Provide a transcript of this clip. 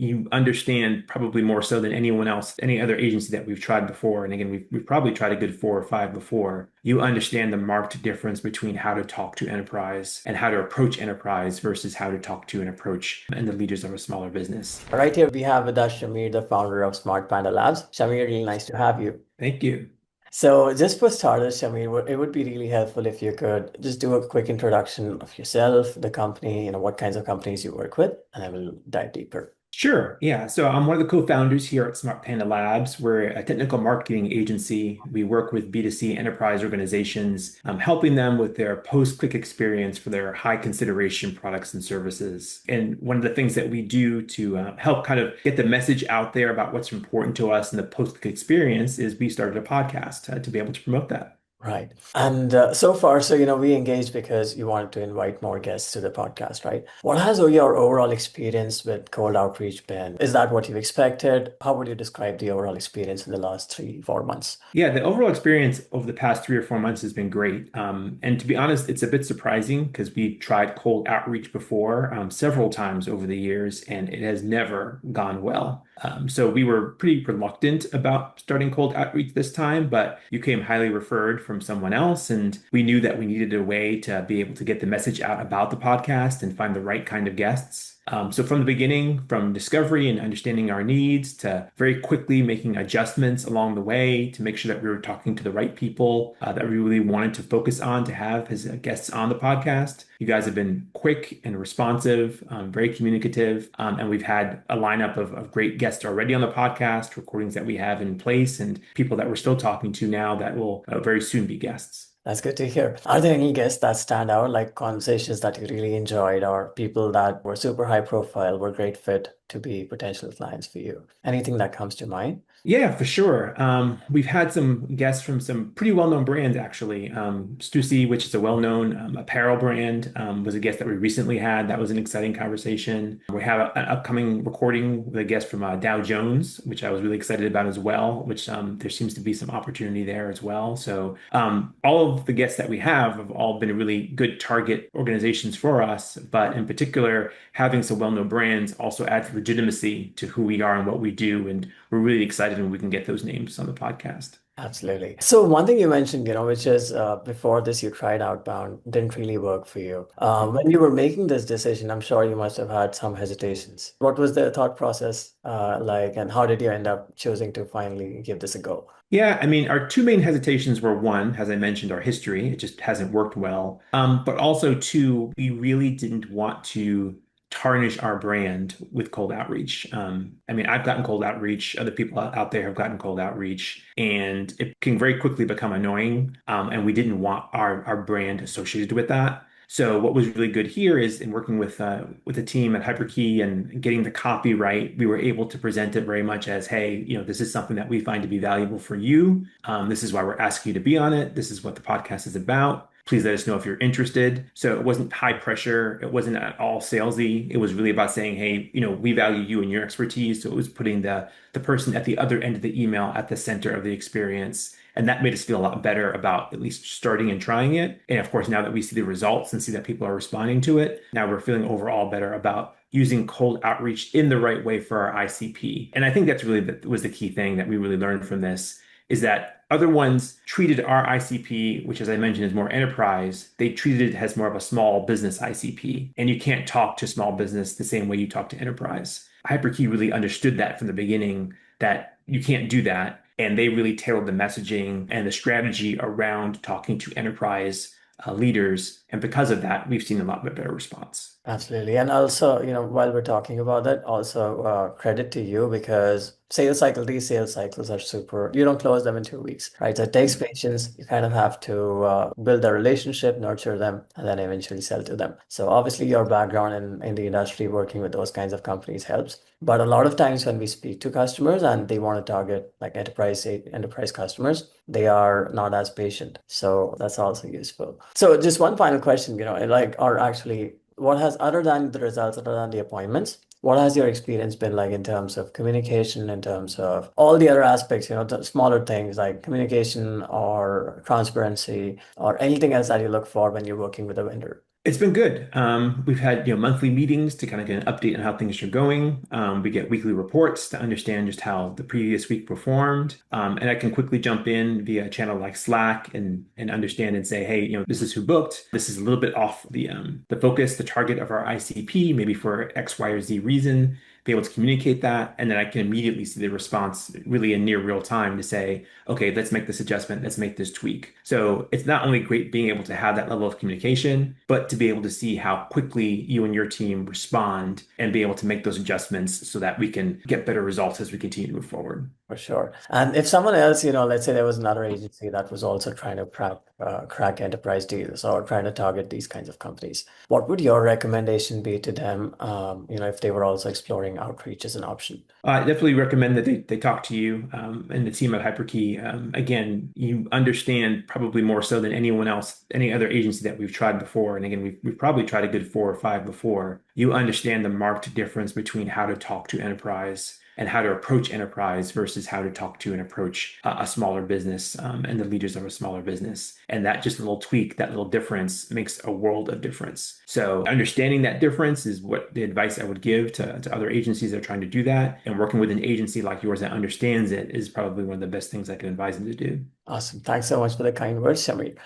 you understand probably more so than anyone else, any other agency that we've tried before. And again, we've probably tried a good four or five before. You understand the marked difference between how to talk to enterprise and how to approach enterprise versus how to talk to and approach and the leaders of a smaller business. Right here we have with us Shamir, the founder of SmartPanda Labs. Shamir, really nice to have you. Thank you. So just for starters, Shamir, it would be really helpful if you could just do a quick introduction of yourself, the company, what kinds of companies you work with, and then we'll dive deeper. Sure. Yeah. So I'm one of the co-founders here at SmartPanda Labs. We're a technical marketing agency. We work with B2C enterprise organizations, helping them with their post-click experience for their high consideration products and services. And one of the things that we do to help kind of get the message out there about what's important to us in the post-click experience is we started a podcast to be able to promote that. Right. And so far, we engaged because you wanted to invite more guests to the podcast, right? What has your overall experience with cold outreach been? Is that what you expected? How would you describe the overall experience in the last 3, 4 months? Yeah, the overall experience over the past 3 or 4 months has been great. And to be honest, it's a bit surprising because we tried cold outreach before several times over the years, and it has never gone well. So we were pretty reluctant about starting cold outreach this time, but you came highly referred from someone else, and we knew that we needed a way to be able to get the message out about the podcast and find the right kind of guests. So from the beginning, from discovery and understanding our needs to very quickly making adjustments along the way to make sure that we were talking to the right people that we really wanted to focus on to have as guests on the podcast. You guys have been quick and responsive, very communicative, and we've had a lineup of great guests already on the podcast, recordings that we have in place, and people that we're still talking to now that will very soon be guests. That's good to hear. Are there any guests that stand out, like conversations that you really enjoyed, or people that were super high profile, were great fit to be potential clients for you? Anything that comes to mind? Yeah, for sure. We've had some guests from some pretty well-known brands, actually. Stussy, which is a well-known apparel brand, was a guest that we recently had. That was an exciting conversation. We have an upcoming recording with a guest from Dow Jones, which I was really excited about as well, which there seems to be some opportunity there as well. So all of the guests that we have all been really good target organizations for us, but in particular, having some well-known brands also adds legitimacy to who we are and what we do. And we're really excited when we can get those names on the podcast. Absolutely. So one thing you mentioned, which is before this, you tried outbound, didn't really work for you. When you were making this decision, I'm sure you must have had some hesitations. What was the thought process like, and how did you end up choosing to finally give this a go? Yeah, I mean, our two main hesitations were one, as I mentioned, our history. It just hasn't worked well. But also two, we really didn't want to tarnish our brand with cold outreach. I mean, I've gotten cold outreach. Other people out there have gotten cold outreach, and it can very quickly become annoying. And we didn't want our brand associated with that. So what was really good here is in working with the team at Hyperke and getting the copy right, we were able to present it very much as, hey, this is something that we find to be valuable for you. This is why we're asking you to be on it. This is what the podcast is about. Please let us know if you're interested. So it wasn't high pressure. It wasn't at all salesy. It was really about saying, hey, we value you and your expertise. So it was putting the person at the other end of the email at the center of the experience. And that made us feel a lot better about at least starting and trying it. And of course, now that we see the results and see that people are responding to it, now we're feeling overall better about using cold outreach in the right way for our ICP. And I think that's really was the key thing that we really learned from this is that other ones treated our ICP, which as I mentioned is more enterprise, they treated it as more of a small business ICP. And you can't talk to small business the same way you talk to enterprise. Hyperkey really understood that from the beginning that you can't do that. And they really tailored the messaging and the strategy around talking to enterprise leaders. And because of that, we've seen a lot better response. Absolutely. And also, while we're talking about that, also credit to you because these sales cycles are super, you don't close them in 2 weeks, right? So it takes patience. You kind of have to build a relationship, nurture them, and then eventually sell to them. So obviously your background in the industry working with those kinds of companies helps. But a lot of times when we speak to customers and they want to target like enterprise customers, they are not as patient. So that's also useful. So just one final question, what has, other than the results, other than the appointments, what has your experience been like in terms of communication, in terms of all the other aspects, the smaller things like communication or transparency or anything else that you look for when you're working with a vendor? It's been good. We've had monthly meetings to kind of get an update on how things are going. We get weekly reports to understand just how the previous week performed, and I can quickly jump in via a channel like Slack and understand and say, hey, this is who booked. This is a little bit off the focus, the target of our ICP, maybe for X, Y, or Z reason. Be able to communicate that, and then I can immediately see the response really in near real time to say, okay, let's make this adjustment, let's make this tweak. So it's not only great being able to have that level of communication, but to be able to see how quickly you and your team respond and be able to make those adjustments so that we can get better results as we continue to move forward. For sure. And if someone else, let's say there was another agency that was also trying to crack enterprise deals or trying to target these kinds of companies, what would your recommendation be to them, if they were also exploring outreach as an option? I definitely recommend that they talk to you and the team at Hyperke. Again, you understand probably more so than anyone else, any other agency that we've tried before. And again, we've probably tried a good four or five before. You understand the marked difference between how to talk to enterprise and how to approach enterprise versus how to talk to and approach a smaller business and the leaders of a smaller business. And that just little tweak, that little difference makes a world of difference. So understanding that difference is what the advice I would give to other agencies that are trying to do that. And working with an agency like yours that understands it is probably one of the best things I can advise them to do. Awesome. Thanks so much for the kind words, Shamir.